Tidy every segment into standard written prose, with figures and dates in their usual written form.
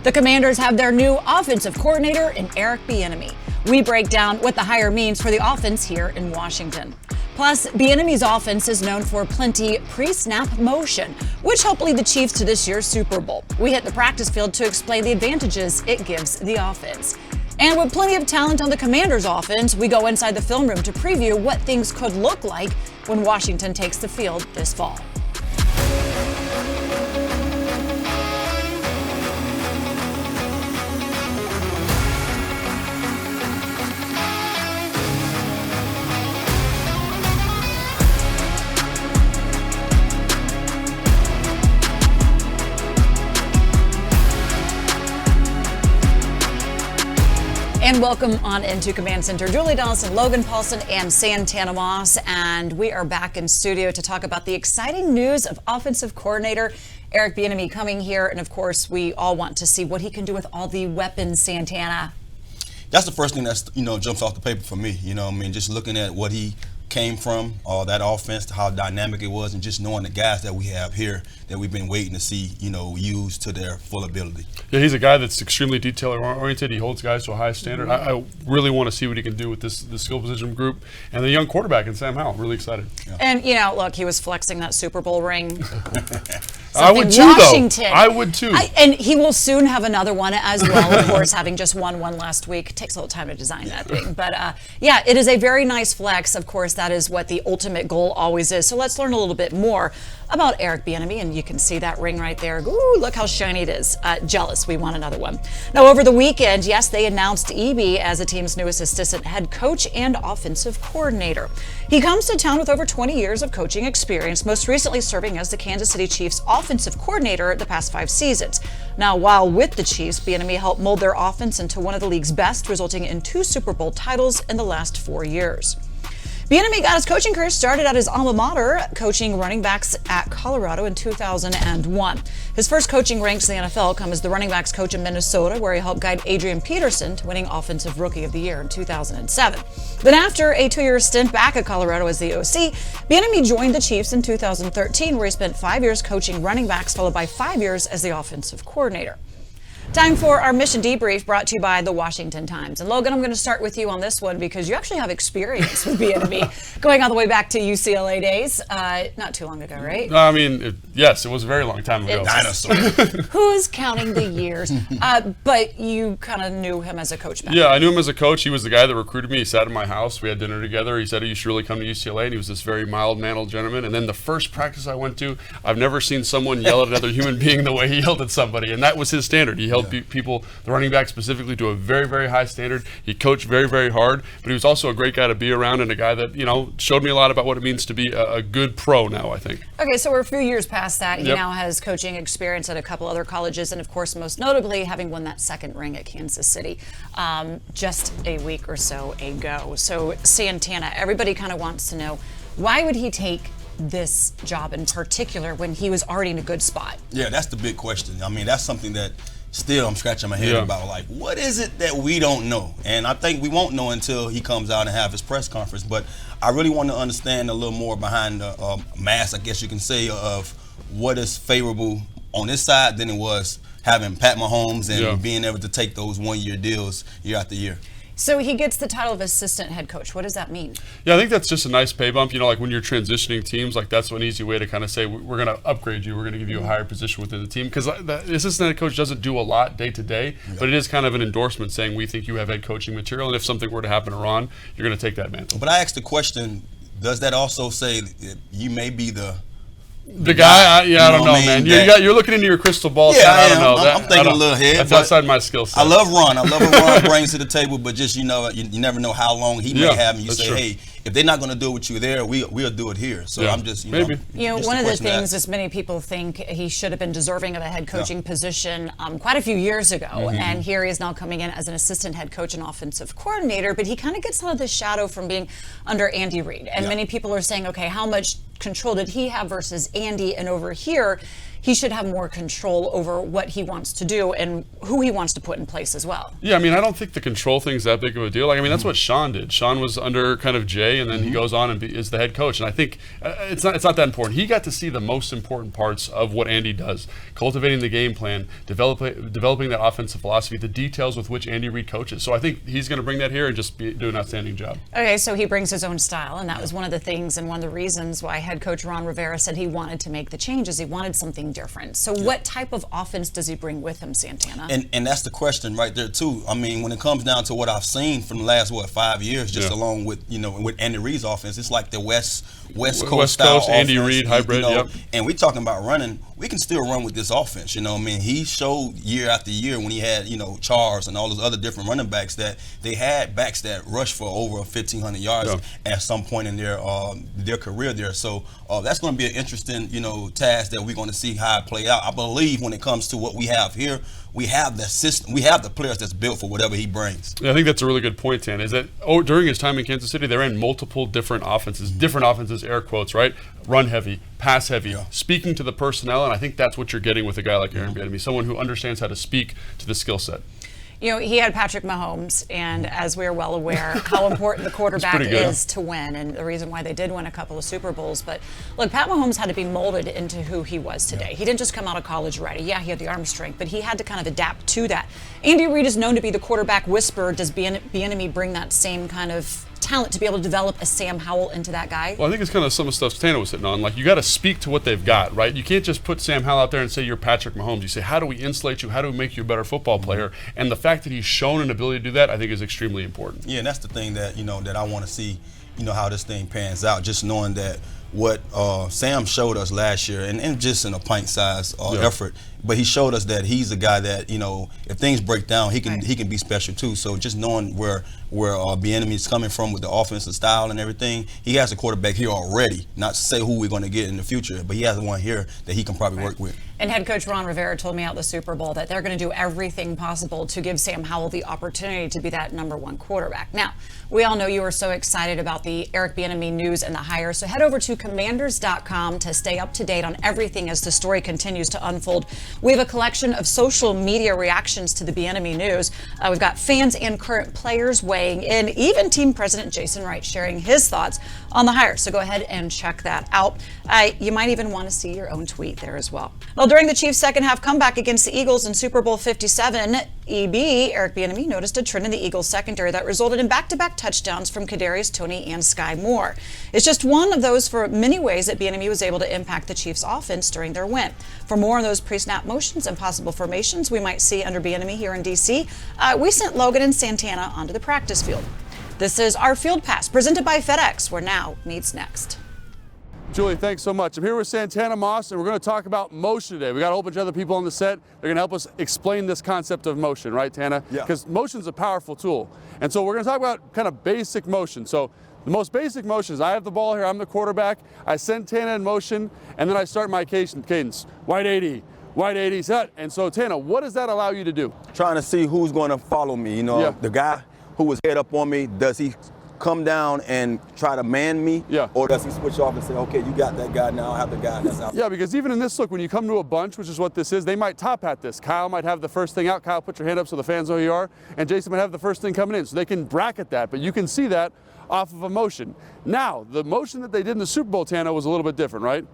The Commanders have their new offensive coordinator in Eric Bieniemy. We break down what the hire means for the offense here in Washington. Plus, Bieniemy's offense is known for plenty pre-snap motion, which helped lead the Chiefs to this year's Super Bowl. We hit the practice field to explain the advantages it gives the offense. And with plenty of talent on the Commanders' offense, we go inside the film room to preview what things could look like when Washington takes the field this fall. And welcome on into Command Center. Julie Donaldson, Logan Paulsen, and Santana Moss. And we are back in studio to talk about the exciting news of offensive coordinator Eric Bieniemy coming here. And of course, we all want to see what he can do with all the weapons, Santana. That's the first thing that's, jumps off the paper for me. Just looking at what he came from, that offense, how dynamic it was, and just knowing the guys that we have here that we've been waiting to see, used to their full ability. Yeah, he's a guy that's extremely detail-oriented. He holds guys to a high standard. I really want to see what he can do with this skill position group. And the young quarterback in Sam Howell, really excited. Yeah. And, look, he was flexing that Super Bowl ring. I would too, Washington. though. I would too. And he will soon have another one as well, of course, having just won one last week. It takes a little time to design that thing. But, yeah, it is a very nice flex. Of course, that is what the ultimate goal always is. So let's learn a little bit more about Eric Bieniemy, and you can see that ring right there. Ooh, look how shiny it is. Jealous. We want another one. Now, over the weekend, yes, they announced EB as the team's newest assistant head coach and offensive coordinator. He comes to town with over 20 years of coaching experience, most recently serving as the Kansas City Chiefs offensive coordinator the past 5 seasons. Now, while with the Chiefs, Bieniemy helped mold their offense into one of the league's best, resulting in 2 Super Bowl titles in the last 4 years. Bieniemy got his coaching career started at his alma mater, coaching running backs at Colorado in 2001. His first coaching ranks in the NFL come as the running backs coach in Minnesota, where he helped guide Adrian Peterson to winning Offensive Rookie of the Year in 2007. Then after a 2-year stint back at Colorado as the OC, Bieniemy joined the Chiefs in 2013, where he spent 5 years coaching running backs, followed by 5 years as the offensive coordinator. Time for our mission debrief, brought to you by the Washington Times. And Logan, I'm going to start with you on this one because you actually have experience with Bieniemy, going all the way back to UCLA days, not too long ago, right? Yes, it was a very long time ago. Dinosaur. Who's counting the years? But you kind of knew him as a coach back Yeah, then. I knew him as a coach. He was the guy that recruited me. He sat in my house. We had dinner together. He said you should really come to UCLA, and he was this very mild-mannered gentleman. And then the first practice I went to, I've never seen someone yell at another human being the way he yelled at somebody, and that was his standard. He held people, the running back specifically, to a very, very high standard. He coached very, very hard, but he was also a great guy to be around and a guy that, showed me a lot about what it means to be a good pro now, I think. Okay, so we're a few years past that. He Yep. now has coaching experience at a couple other colleges, and of course, most notably, having won that second ring at Kansas City just a week or so ago. So Santana, everybody kind of wants to know, why would he take this job in particular when he was already in a good spot? Yeah, that's the big question. That's something that still I'm scratching my head about. Like, what is it that we don't know? And I think we won't know until he comes out and have his press conference. But I really want to understand a little more behind the mask, I guess you can say, of what is favorable on this side than it was having Pat Mahomes and being able to take those 1-year deals year after year. So he gets the title of assistant head coach. What does that mean? Yeah, I think that's just a nice pay bump. Like when you're transitioning teams, like that's an easy way to kind of say, we're going to upgrade you. We're going to give you a higher position within the team. Because the assistant head coach doesn't do a lot day to day, but it is kind of an endorsement saying we think you have head coaching material. And if something were to happen to Ron, you're going to take that mantle. But I asked the question, does that also say you may be the guy? I don't know, man. You're looking into your crystal ball. Yeah, I don't know. I'm thinking a little ahead. That's outside my skill set. I love Ron. I love what Ron brings to the table, but just, you never know how long he may have. And you say, hey, if they're not going to do it with you there, we'll do it here. So I'm just, maybe. One of the things is many people think he should have been deserving of a head coaching position quite a few years ago. And here he is now coming in as an assistant head coach and offensive coordinator, but he kind of gets out of the shadow from being under Andy Reid. And many people are saying, okay, how much control did he have versus Andy? And over here, he should have more control over what he wants to do and who he wants to put in place as well. Yeah, I mean, I don't think the control thing's that big of a deal. Like, I mean, that's what Sean did. Sean was under kind of Jay, and then he goes on and is the head coach. And I think it's not that important. He got to see the most important parts of what Andy does: cultivating the game plan, developing that offensive philosophy, the details with which Andy Reid coaches. So I think he's going to bring that here and just do an outstanding job. Okay, so he brings his own style, and that was one of the things and one of the reasons why head coach Ron Rivera said he wanted to make the changes. He wanted something different. So what type of offense does he bring with him, Santana? And that's the question right there too. I mean, when it comes down to what I've seen from the last 5 years, just along with with Andy Reid's offense, it's like the West Coast style offense, Andy Reid hybrid. And we're talking about running. We can still run with this offense. I mean, he showed year after year when he had Charles and all those other different running backs that they had backs that rushed for over 1,500 yards at some point in their career there. So that's going to be an interesting task that we're going to see how it play out. I believe when it comes to what we have here, we have the system, we have the players that's built for whatever he brings. Yeah, I think that's a really good point, Tan, is that during his time in Kansas City, they ran multiple different offenses, air quotes, right? Run heavy, pass heavy, speaking to the personnel, and I think that's what you're getting with a guy like Aaron Bieniemy, someone who understands how to speak to the skill set. He had Patrick Mahomes, and as we are well aware, how important the quarterback is to win, and the reason why they did win a couple of Super Bowls. But look, Pat Mahomes had to be molded into who he was today. He didn't just come out of college ready. Yeah, he had the arm strength, but he had to kind of adapt to that. Andy Reid is known to be the quarterback whisperer. Does Bieniemy bring that same kind of talent to be able to develop a Sam Howell into that guy? Well, I think it's kind of some of the stuff Santana was hitting on. Like, you got to speak to what they've got, right? You can't just put Sam Howell out there and say you're Patrick Mahomes. You say, how do we insulate you? How do we make you a better football player? And the fact that he's shown an ability to do that, I think, is extremely important. Yeah, and that's the thing that that I want to see, how this thing pans out. Just knowing that what Sam showed us last year, and just in a pint-sized effort, but he showed us that he's a guy that if things break down, he can be special too. So just knowing where Bieniemy is coming from with the offensive style and everything, he has a quarterback here already. Not to say who we're going to get in the future, but he has one here that he can probably work with. And head coach Ron Rivera told me out the Super Bowl that they're going to do everything possible to give Sam Howell the opportunity to be that #1 quarterback. Now, we all know you are so excited about the Eric Bieniemy news and the hire, so head over to commanders.com to stay up to date on everything as the story continues to unfold. We have a collection of social media reactions to the Bieniemy news. We've got fans and current players weighing in, even team president Jason Wright sharing his thoughts on the hire. So go ahead and check that out. You might even want to see your own tweet there as well. Well, during the Chiefs' second half comeback against the Eagles in Super Bowl 57, Eric Bieniemy noticed a trend in the Eagles secondary that resulted in back-to-back touchdowns from Kadarius Toney and Sky Moore. It's just one of those for many ways that Bieniemy was able to impact the Chiefs' offense during their win. For more on those pre-snap motions and possible formations we might see under Bieniemy here in D.C., we sent Logan and Santana onto the practice field. This is our Field Pass, presented by FedEx, where Now meets next. Julie, thanks so much. I'm here with Santana Moss, and we're going to talk about motion today. We got a whole bunch of other people on the set. They're going to help us explain this concept of motion, right, Tana? Yeah. Because motion's a powerful tool. And so we're going to talk about kind of basic motion. So the most basic motion is I have the ball here, I'm the quarterback, I send Tana in motion, and then I start my cadence. Wide 80, wide 80, set. And so, Tana, what does that allow you to do? Trying to see who's going to follow me. The guy who was head up on me, does he come down and try to man me? Yeah. Or does he switch off and say, okay, you got that guy, now I have the guy that's out? Yeah, because even in this look, when you come to a bunch, which is what this is, they might top hat this. Kyle might have the first thing out. Kyle, put your hand up so the fans know who you are. And Jason might have the first thing coming in. So they can bracket that, but you can see that off of a motion. Now, the motion that they did in the Super Bowl, Tana, was a little bit different, right?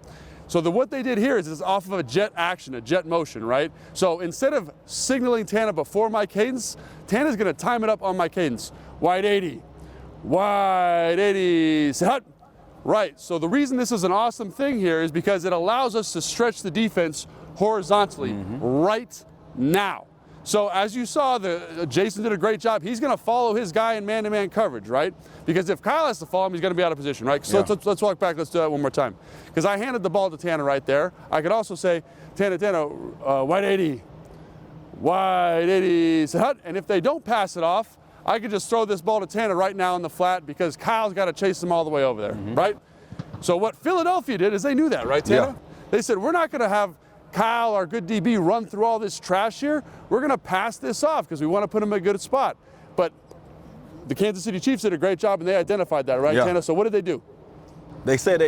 So what they did here is it's off of a jet action, a jet motion, right? So instead of signaling Tana before my cadence, Tana's going to time it up on my cadence. Wide 80. Wide 80, set. Right, so the reason this is an awesome thing here is because it allows us to stretch the defense horizontally right now. So as you saw, Jason did a great job. He's going to follow his guy in man-to-man coverage, right? Because if Kyle has to follow him, he's going to be out of position, right? So let's walk back. Let's do that one more time. Because I handed the ball to Tana right there. I could also say, Tana, wide 80, wide 80, set. And if they don't pass it off, I could just throw this ball to Tana right now in the flat because Kyle's got to chase him all the way over there, right? So what Philadelphia did is they knew that, right, Tana? Yeah. They said, we're not going to have Kyle, our good DB, run through all this trash here. We're going to pass this off because we want to put him in a good spot. But the Kansas City Chiefs did a great job, and they identified that, right, Tana? So what did they do? They said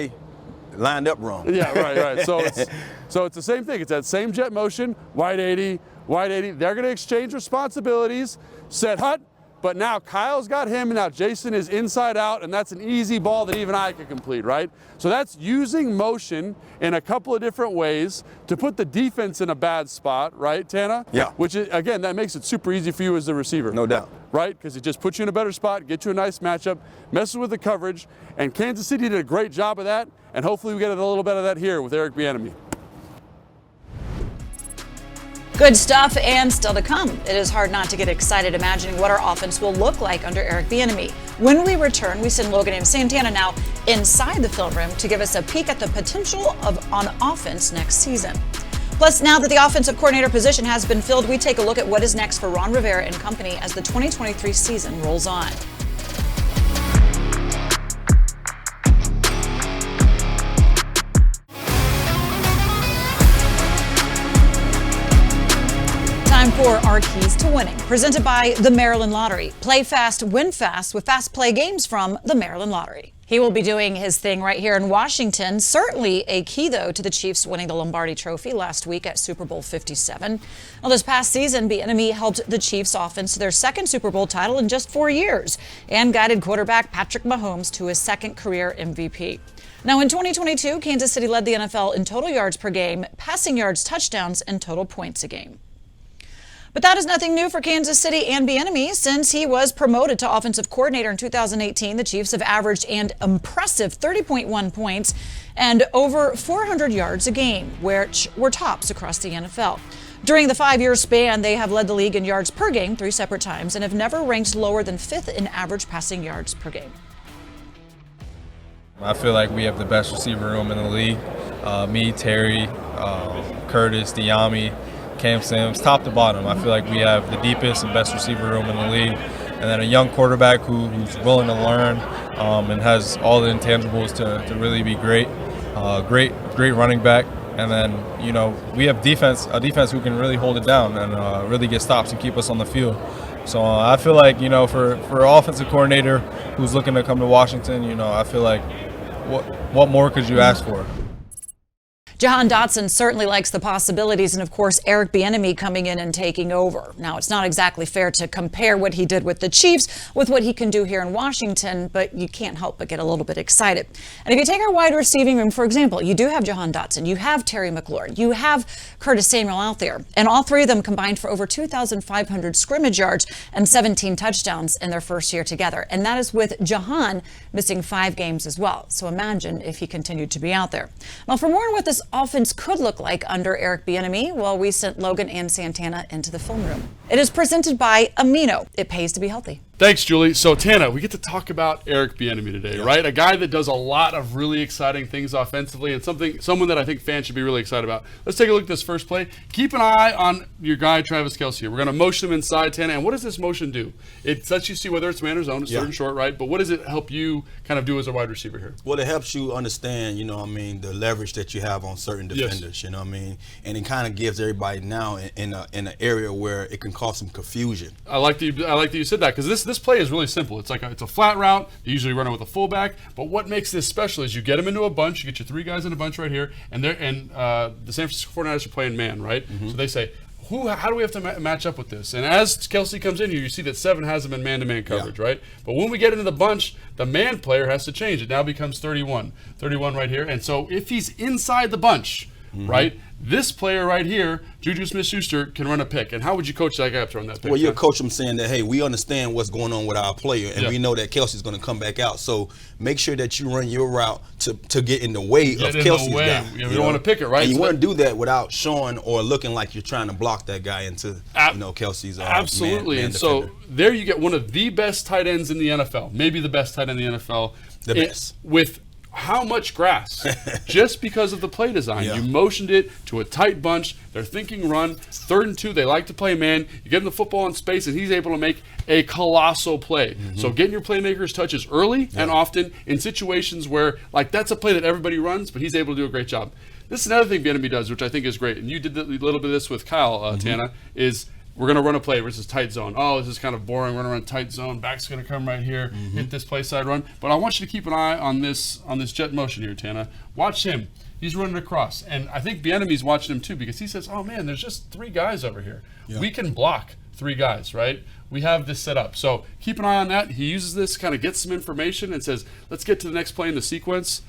lined up wrong. Yeah, right. So it's the same thing. It's that same jet motion, wide 80. They're going to exchange responsibilities, set hut, but now Kyle's got him, and now Jason is inside out, and that's an easy ball that even I could complete, right? So that's using motion in a couple of different ways to put the defense in a bad spot, right, Tana? Yeah. Which, is, again, that makes it super easy for you as the receiver. No doubt. Right? Because it just puts you in a better spot, get you a nice matchup, messes with the coverage, and Kansas City did a great job of that, and hopefully we get a little bit of that here with Eric Bieniemy. Good stuff, and still to come. It is hard not to get excited imagining what our offense will look like under Eric Bieniemy. When we return, we send Logan and Santana now inside the film room to give us a peek at the potential on offense next season. Plus, now that the offensive coordinator position has been filled, we take a look at what is next for Ron Rivera and company as the 2023 season rolls on. Time for our keys to winning, presented by the Maryland Lottery. Play fast, win fast with fast play games from the Maryland Lottery. He will be doing his thing right here in Washington. Certainly a key, though, to the Chiefs winning the Lombardi Trophy last week at Super Bowl 57. Well, this past season, Bieniemy helped the Chiefs offense to their second Super Bowl title in just 4 years and guided quarterback Patrick Mahomes to his second career MVP. Now, in 2022, Kansas City led the NFL in total yards per game, passing yards, touchdowns, and total points a game. But that is nothing new for Kansas City and Bieniemy. Since he was promoted to offensive coordinator in 2018, the Chiefs have averaged an impressive 30.1 points and over 400 yards a game, which were tops across the NFL. During the 5-year span, they have led the league in yards per game 3 separate times and have never ranked lower than 5th in average passing yards per game. I feel like we have the best receiver room in the league. Me, Terry, Curtis, Bieniemy, Cam Sims, top to bottom. I feel like we have the deepest and best receiver room in the league. And then a young quarterback who's willing to learn and has all the intangibles to really be great. Great running back. And then, we have a defense who can really hold it down and really get stops and keep us on the field. So I feel like, for an offensive coordinator who's looking to come to Washington, I feel like what more could you ask for? Jahan Dotson certainly likes the possibilities, and of course Eric Bieniemy coming in and taking over. Now, it's not exactly fair to compare what he did with the Chiefs with what he can do here in Washington, but you can't help but get a little bit excited. And if you take our wide receiving room, for example, you do have Jahan Dotson, you have Terry McLaurin, you have Curtis Samuel out there, and all three of them combined for over 2,500 scrimmage yards and 17 touchdowns in their first year together. And that is with Jahan missing 5 games as well. So imagine if he continued to be out there. Now, for more on what this offense could look like under Eric Bieniemy, well, we sent Logan and Santana into the film room. It is presented by Amino. It pays to be healthy. Thanks, Julie. So, Tana, we get to talk about Eric Bieniemy today, right? A guy that does a lot of really exciting things offensively and someone that I think fans should be really excited about. Let's take a look at this first play. Keep an eye on your guy, Travis Kelce here. We're going to motion him inside, Tana. And what does this motion do? It lets you see whether it's man or zone. It's third and short, right? But what does it help you kind of do as a wide receiver here? Well, it helps you understand, the leverage that you have on certain defenders, And it kind of gives everybody now in an area where it can cause some confusion. I like that you said that, because this play is really simple. It's it's a flat route. You usually run it with a fullback. But what makes this special is you get them into a bunch. You get your 3 guys in a bunch right here, and the San Francisco 49ers are playing man, right? Mm-hmm. So they say, how do we have to match up with this? And as Kelce comes in here, you see that 7 has him in man-to-man coverage, right? But when we get into the bunch, the man player has to change. It now becomes 31 right here. And so if he's inside the bunch, right, this player right here, Juju Smith-Schuster, can run a pick. And how would you coach that guy up to run that pick? Well, you'll coach him saying that, hey, we understand what's going on with our player, and we know that Kelce's going to come back out. So make sure that you run your route to get in the way of Kelce's guy. Yeah, we don't want to pick it, right? And you want to do that without showing or looking like you're trying to block that guy into Kelce's absolutely. man and defender. So there you get one of the best tight ends in the NFL, maybe the best tight end in the NFL. The best. With how much grass? Just because of the play design. You motioned it to a tight bunch. They're thinking run. 3rd and 2. They like to play man. You get him the football in space, and he's able to make a colossal play. So getting your playmakers touches early and often in situations where, that's a play that everybody runs, but he's able to do a great job. This is another thing Bieniemy does, which I think is great, and you did a little bit of this with Kyle, Tana, is we're going to run a play versus tight zone. Oh, this is kind of boring. We're going to run tight zone. Back's going to come right here, hit this play side run. But I want you to keep an eye on this jet motion here, Tana. Watch him. He's running across. And I think Bieniemy's watching him too, because he says, oh man, there's just 3 guys over here. Yeah. We can block 3 guys, right? We have this set up. So keep an eye on that. He uses this, kind of gets some information and says, let's get to the next play in the sequence.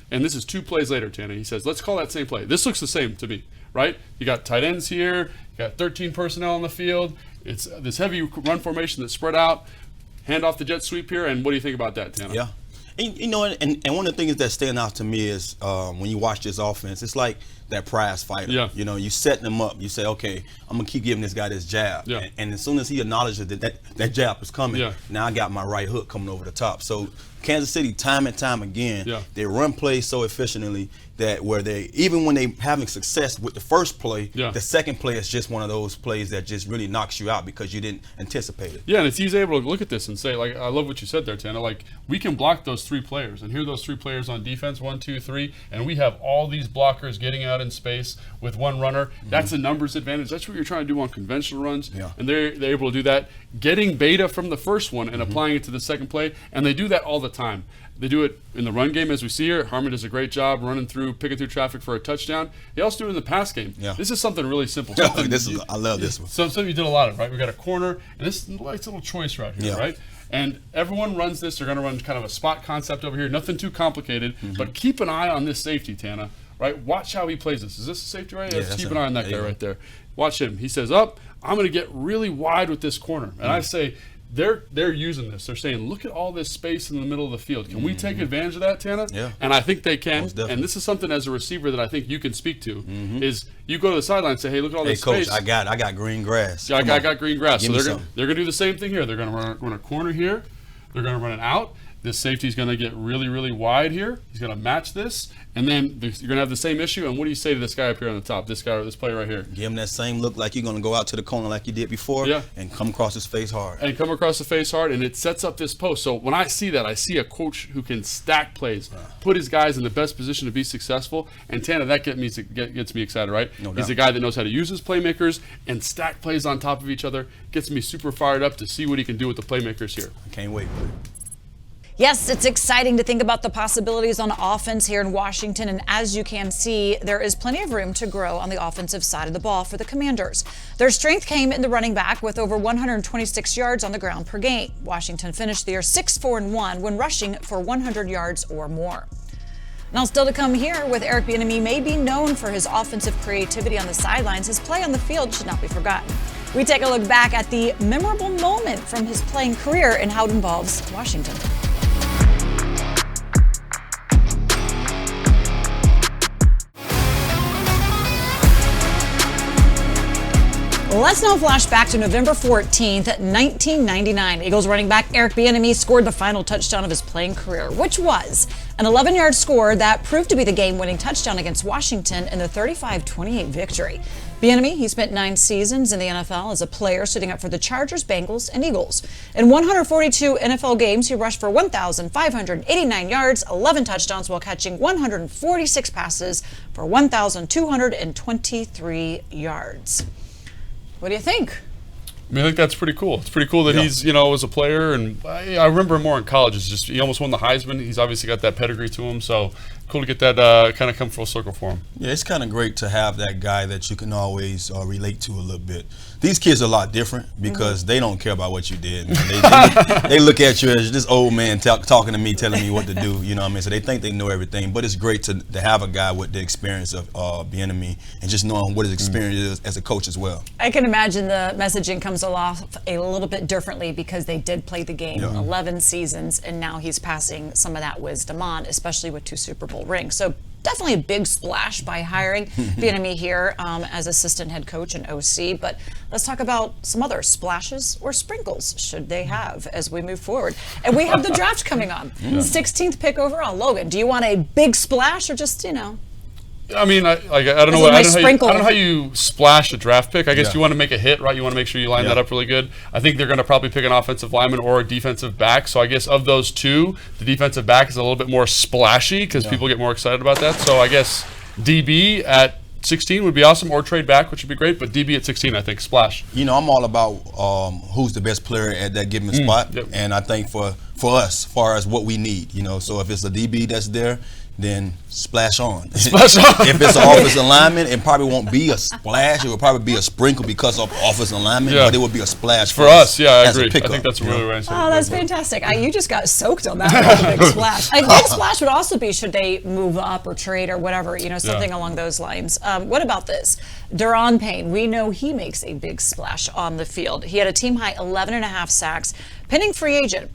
And this is 2 plays later, Tana. He says, let's call that same play. This looks the same to me, right? You got tight ends here. You got 13 personnel on the field. It's this heavy run formation that's spread out. Hand off the jet sweep here. And what do you think about that, Tana? Yeah. And, you know, and one of the things that stand out to me is when you watch this offense, it's like that prize fighter. Yeah. You know, you setting him up. You say, okay, I'm going to keep giving this guy this jab. Yeah. And as soon as he acknowledges that jab is coming, yeah. now I got my right hook coming over the top. So Kansas City, time and time again, yeah. they run plays so efficiently that where they, even when they having success with the first play, yeah. the second play is just one of those plays that just really knocks you out because you didn't anticipate it. Yeah, and he's able to look at this and say, like, I love what you said there, Tana. Like, we can block those 3 players, and here are those 3 players on defense, 1, 2, 3, and we have all these blockers getting out in space with 1 runner. Mm-hmm. That's a numbers advantage. That's what you're trying to do on conventional runs, yeah. and they're able to do that, getting beta from the first one and applying it to the second play, and they do that all the time. They do it in the run game, as we see here. Harmon does a great job running through, picking through traffic for a touchdown. They also do it in the pass game. Yeah. This is something really simple. I love this one. Something you did a lot of, right? We got a corner, and this is a nice little choice right here, yeah. right? And everyone runs this. They're going to run kind of a spot concept over here. Nothing too complicated, but keep an eye on this safety, Tana, right? Watch how he plays this. Is this a safety right? Yeah, Let's keep an eye on that guy right there. Watch him. He says, up, I'm going to get really wide with this corner. And I say, they're using this. They're saying, look at all this space in the middle of the field. Can we take advantage of that, Tana? Yeah. And I think they can. And this is something as a receiver that I think you can speak to, is you go to the sideline and say, hey, look at all this Coach, space. I got green grass. Yeah, I got green grass. Give So they're going to do the same thing here. They're going to run a corner here. They're going to run it out. This safety's going to get really, really wide here. He's going to match this. And then you're going to have the same issue. And what do you say to this guy up here on the top, this player right here? Give him that same look like you're going to go out to the corner like you did before, yeah. and come across his face hard. And come across the face hard, and it sets up this post. So when I see that, I see a coach who can stack plays, put his guys in the best position to be successful. And Tana, that gets me excited, right? No doubt. He's a guy that knows how to use his playmakers and stack plays on top of each other. Gets me super fired up to see what he can do with the playmakers here. I can't wait. Yes, it's exciting to think about the possibilities on offense here in Washington, and as you can see, there is plenty of room to grow on the offensive side of the ball for the Commanders. Their strength came in the running back with over 126 yards on the ground per game. Washington finished the year 6-4-1 when rushing for 100 yards or more. Now, still to come here with Eric Bieniemy may be known for his offensive creativity on the sidelines. His play on the field should not be forgotten. We take a look back at the memorable moment from his playing career and how it involves Washington. Let's now flash back to November 14th, 1999. Eagles running back Eric Bieniemy scored the final touchdown of his playing career, which was an 11-yard score that proved to be the game-winning touchdown against Washington in the 35-28 victory. Bieniemy, he spent 9 seasons in the NFL as a player, suiting up for the Chargers, Bengals, and Eagles. In 142 NFL games, he rushed for 1,589 yards, 11 touchdowns, while catching 146 passes for 1,223 yards. What do you think? I mean, I think that's pretty cool. It's pretty cool that he's, was a player, and I remember him more in college. It's just he almost won the Heisman. He's obviously got that pedigree to him, so cool to get that kind of come full circle for him. Yeah, it's kind of great to have that guy that you can always relate to a little bit. These kids are a lot different because they don't care about what you did. They look at you as this old man talking to me, telling me what to do. You know what I mean? So they think they know everything. But it's great to have a guy with the experience of Bieniemy and just knowing what his experience is as a coach as well. I can imagine the messaging comes off a little bit differently because they did play the game 11 seasons, and now he's passing some of that wisdom on, especially with 2 Super Bowl rings. So definitely a big splash by hiring Bieniemy here as assistant head coach and OC. But let's talk about some other splashes or sprinkles, should they have, as we move forward. And we have the draft coming on. 16th pick overall. Logan, do you want a big splash or just, I mean, I don't know. I don't know how you splash a draft pick. I guess you want to make a hit, right? You want to make sure you line that up really good. I think they're going to probably pick an offensive lineman or a defensive back. So I guess of those 2, the defensive back is a little bit more splashy because people get more excited about that. So I guess DB at 16 would be awesome, or trade back, which would be great. But DB at 16, I think, splash. You know, I'm all about who's the best player at that given spot, yep. and I think for us, as far as what we need, you know, so if it's a DB that's there, then splash on. Splash on. If it's an offensive lineman, it probably won't be a splash. It will probably be a sprinkle because of offensive lineman, but it will be a splash for us. Yeah, I agree. Pickup, I think that's really right. Oh, that's fantastic. You just got soaked on that big splash. A big splash would also be should they move up or trade or whatever, you know, something along those lines. What about this? Daron Payne, we know he makes a big splash on the field. He had a team high 11.5 sacks, pending free agent.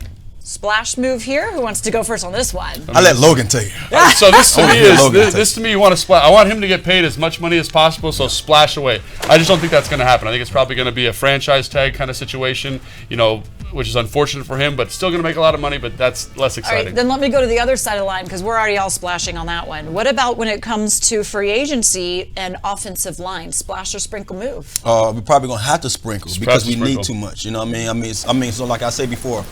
Splash move here. Who wants to go first on this one? I'll let Logan tell you. So this to me is this to me. You want to splash. I want him to get paid as much money as possible. So splash away. I just don't think that's going to happen. I think it's probably going to be a franchise tag kind of situation. You know, which is unfortunate for him, but still going to make a lot of money. But that's less exciting. All right, then let me go to the other side of the line because we're already all splashing on that one. What about when it comes to free agency and offensive line? Splash or sprinkle move? We're probably going to have to sprinkle because we need too much. You know what I mean? I mean, so like I said before.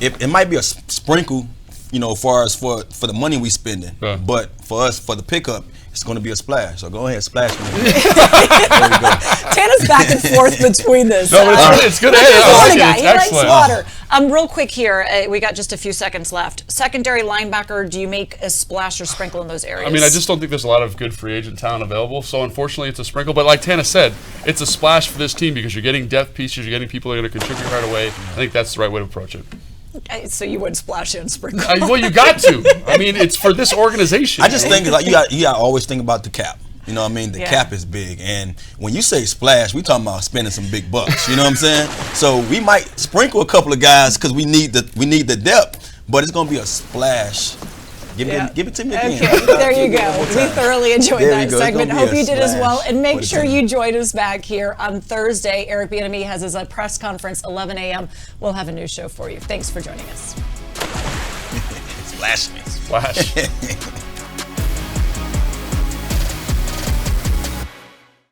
It might be a sprinkle, you know, for the money we spending, but for us, for the pickup, it's going to be a splash. So go ahead, splash me. There we go. Tana's back and forth between this. No, but it's good. He likes water. Real quick here, we got just a few seconds left. Secondary linebacker, do you make a splash or sprinkle in those areas? I mean, I just don't think there's a lot of good free agent talent available. So unfortunately, it's a sprinkle. But like Tana said, it's a splash for this team because you're getting depth pieces, you're getting people that are going to contribute right away. I think that's the right way to approach it. So you would splash in sprinkle? Well, you got to. I mean, it's for this organization. I just think like you got to always think about the cap. You know what I mean? The cap is big, and when you say splash, we talking about spending some big bucks. You know what I'm saying? So we might sprinkle a couple of guys because we need the depth, but it's gonna be a splash. Give it to me again. Okay, there you go. We thoroughly enjoyed that segment. Hope you did as well. splash. And make sure you join us back here on Thursday. Eric Bieniemy has his press conference, 11 a.m. We'll have a new show for you. Thanks for joining us. Splash me. Splash.